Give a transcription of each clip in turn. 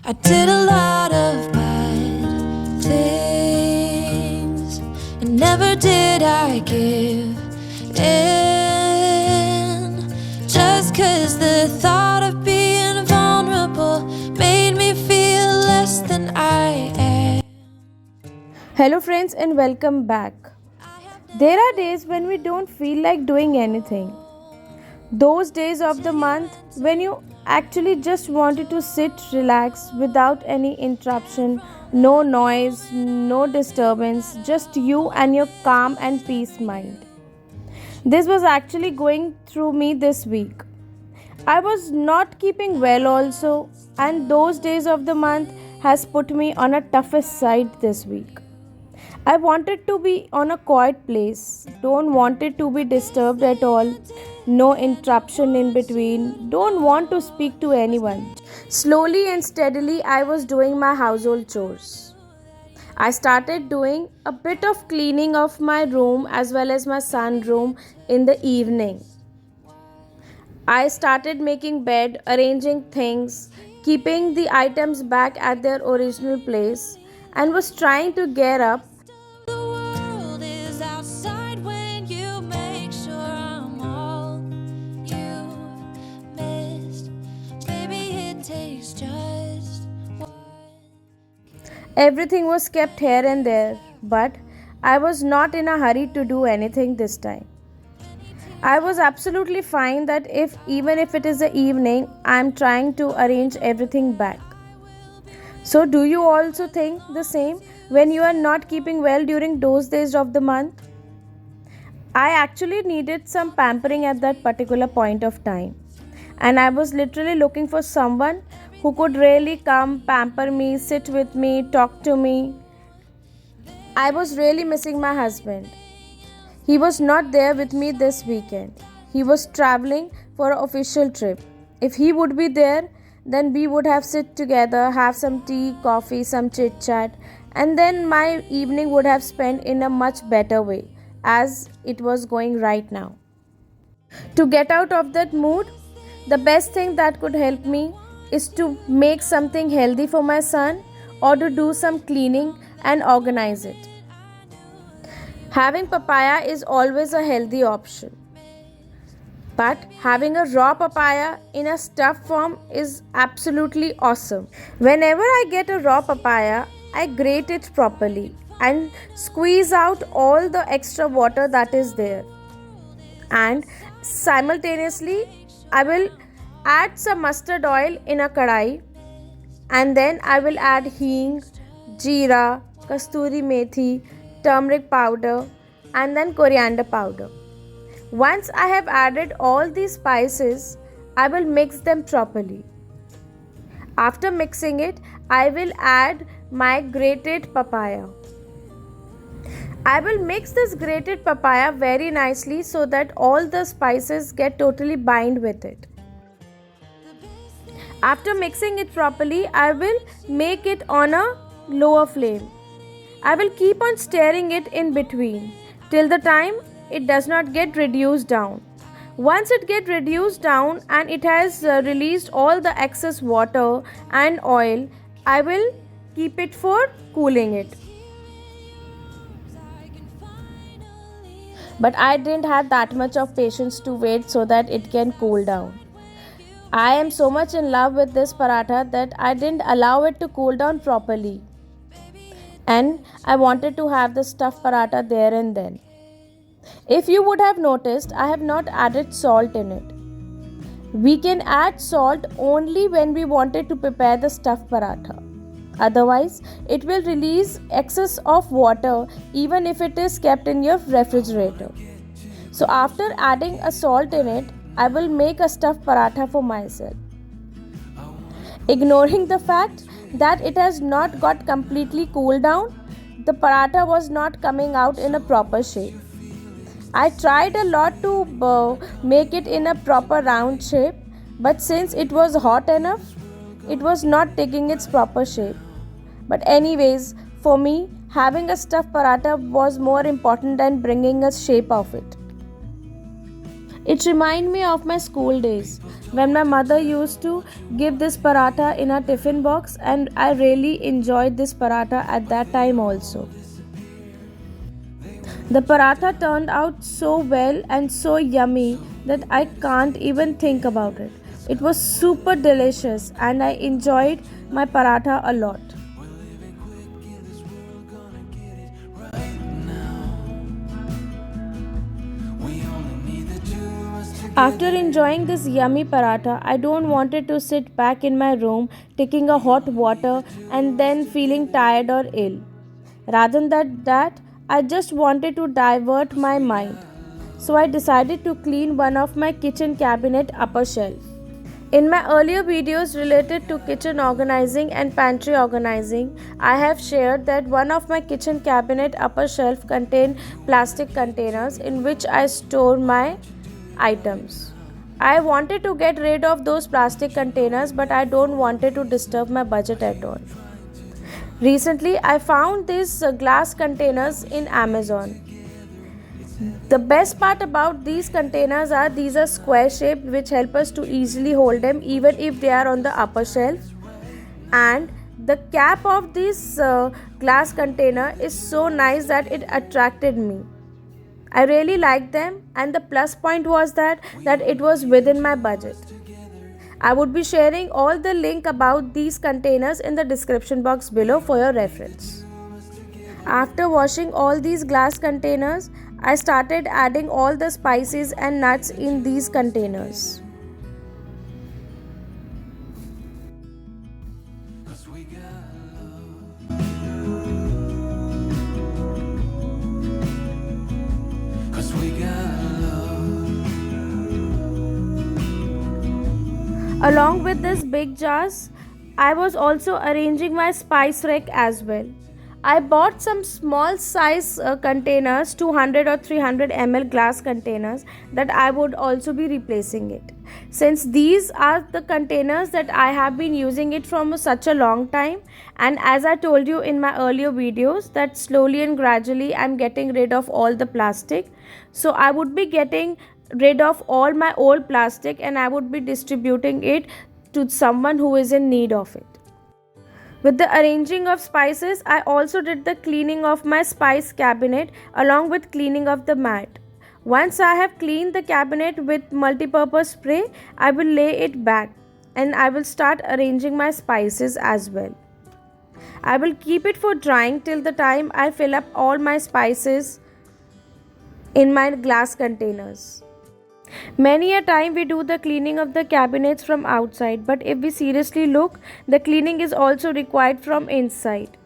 I did a lot of bad things, and never did I give in. Just 'cause the thought of being vulnerable made me feel less than I am. Hello, friends, and welcome back. There are days when we don't feel like doing anything. Those days of the month when you actually just wanted to sit, relax without any interruption, no noise, no disturbance, just you and your calm and peace mind. This was actually going through me this week. I was not keeping well also, and those days of the month has put me on a toughest side this week. I wanted to be on a quiet place, don't want it to be disturbed at all, no interruption in between, don't want to speak to anyone. Slowly and steadily, I was doing my household chores. I started doing a bit of cleaning of my room as well as my son room in the evening. I started making bed, arranging things, keeping the items back at their original place, and was trying to get up. The world is outside when you make sure I'm all you've missed. Baby, it takes just one. Everything was kept here and there, but I was not in a hurry to do anything this time. I was absolutely fine that if even if it is the evening, I am trying to arrange everything back. So do you also think the same when you are not keeping well during those days of the month? I actually needed some pampering at that particular point of time. And I was literally looking for someone who could really come, pamper me, sit with me, talk to me. I was really missing my husband. He was not there with me this weekend. He was traveling for an official trip. If he would be there, then we would have sit together, have some tea, coffee, some chit chat, and then my evening would have spent in a much better way as it was going right now. To get out of that mood, the best thing that could help me is to make something healthy for my son or to do some cleaning and organize it. Having papaya is always a healthy option, but having a raw papaya in a stuffed form is absolutely awesome. Whenever I get a raw papaya, I grate it properly and squeeze out all the extra water that is there, and simultaneously I will add some mustard oil in a kadai, and then I will add hing, jeera, kasturi methi, turmeric powder, and then coriander powder. Once I have added all these spices, I will mix them properly. After mixing it, I will add my grated papaya. I will mix this grated papaya very nicely so that all the spices get totally bind with it. After mixing it properly, I will make it on a lower flame. I will keep on stirring it in between till the time it does not get reduced down. Once it get reduced down and it has released all the excess water and oil, I will keep it for cooling it. But I didn't have that much of patience to wait so that it can cool down. I am so much in love with this paratha that I didn't allow it to cool down properly. And I wanted to have the stuffed paratha there and then. If you would have noticed, I have not added salt in it. We can add salt only when we wanted to prepare the stuffed paratha. Otherwise, it will release excess of water even if it is kept in your refrigerator. So after adding a salt in it, I will make a stuffed paratha for myself. Ignoring the fact that it has not got completely cooled down, the paratha was not coming out in a proper shape. I tried a lot to make it in a proper round shape, but since it was hot enough, it was not taking its proper shape. But anyways, for me, having a stuffed paratha was more important than bringing a shape of it. It reminds me of my school days when my mother used to give this paratha in a tiffin box, and I really enjoyed this paratha at that time also. The paratha turned out so well and so yummy that I can't even think about it. It was super delicious and I enjoyed my paratha a lot. After enjoying this yummy paratha, I don't wanted to sit back in my room taking a hot water and then feeling tired or ill. Rather than that, I just wanted to divert my mind. So I decided to clean one of my kitchen cabinet upper shelf. In my earlier videos related to kitchen organizing and pantry organizing, I have shared that one of my kitchen cabinet upper shelf contained plastic containers in which I store my items. I wanted to get rid of those plastic containers, but I don't wanted to disturb my budget at all. Recently, I found these glass containers in Amazon. The best part about these containers are these are square shaped, which help us to easily hold them even if they are on the upper shelf. And the cap of this glass container is so nice that it attracted me. I really liked them, and the plus point was that it was within my budget. I would be sharing all the link about these containers in the description box below for your reference. After washing all these glass containers, I started adding all the spices and nuts in these containers. Along with these big jars, I was also arranging my spice rack as well. I bought some small size containers, 200 or 300 ml glass containers, that I would also be replacing it. Since these are the containers that I have been using it from such a long time, and as I told you in my earlier videos that slowly and gradually I'm getting rid of all the plastic. So I would be getting rid of all my old plastic and I would be distributing it to someone who is in need of it. With the arranging of spices, I also did the cleaning of my spice cabinet along with cleaning of the mat. Once I have cleaned the cabinet with multipurpose spray, I will lay it back and I will start arranging my spices as well. I will keep it for drying till the time I fill up all my spices in my glass containers. Many a time we do the cleaning of the cabinets from outside, but if we seriously look, the cleaning is also required from inside.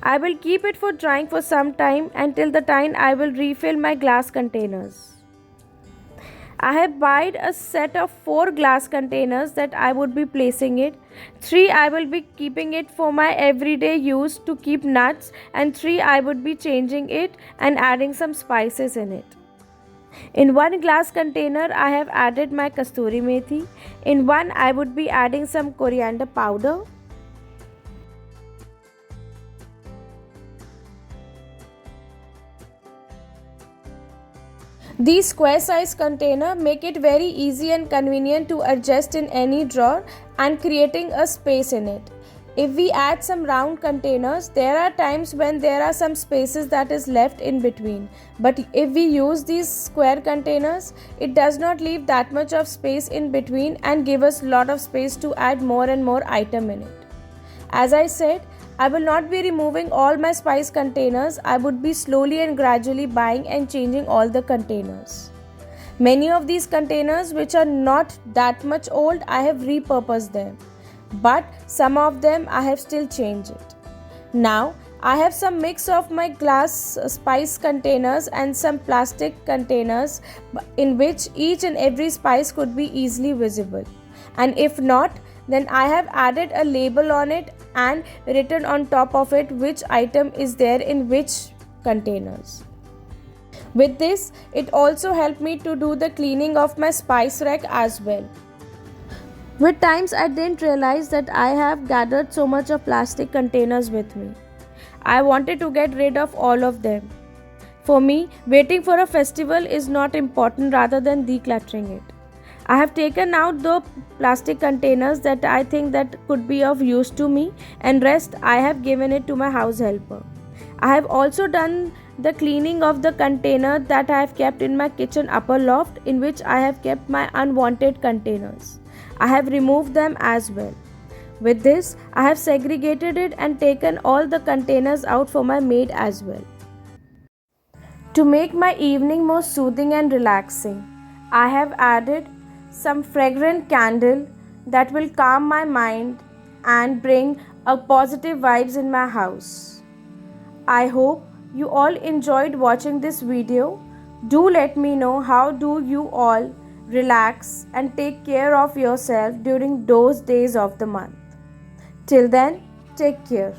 I will keep it for drying for some time until the time I will refill my glass containers. I have bought a set of 4 glass containers that I would be placing it. 3 I will be keeping it for my everyday use to keep nuts, and 3 I would be changing it and adding some spices in it. In one glass container, I have added my kasturi methi. In one, I would be adding some coriander powder. These square size container make it very easy and convenient to adjust in any drawer and creating a space in it. If we add some round containers, there are times when there are some spaces that is left in between. But if we use these square containers, it does not leave that much of space in between and give us lot of space to add more and more item in it. As I said, I will not be removing all my spice containers. I would be slowly and gradually buying and changing all the containers. Many of these containers which are not that much old, I have repurposed them. But some of them I have still changed it. Now I have some mix of my glass spice containers and some plastic containers in which each and every spice could be easily visible. And if not, then I have added a label on it and written on top of it which item is there in which containers. With this, it also helped me to do the cleaning of my spice rack as well. With times I didn't realize that I have gathered so much of plastic containers with me. I wanted to get rid of all of them. For me, waiting for a festival is not important rather than decluttering it. I have taken out the plastic containers that I think that could be of use to me, and rest I have given it to my house helper. I have also done the cleaning of the container that I have kept in my kitchen upper loft, in which I have kept my unwanted containers. I have removed them as well. With this, I have segregated it and taken all the containers out for my maid as well. To make my evening more soothing and relaxing, I have added some fragrant candle that will calm my mind and bring a positive vibes in my house. I hope you all enjoyed watching this video. Do let me know how do you all relax and take care of yourself during those days of the month. Till then, take care.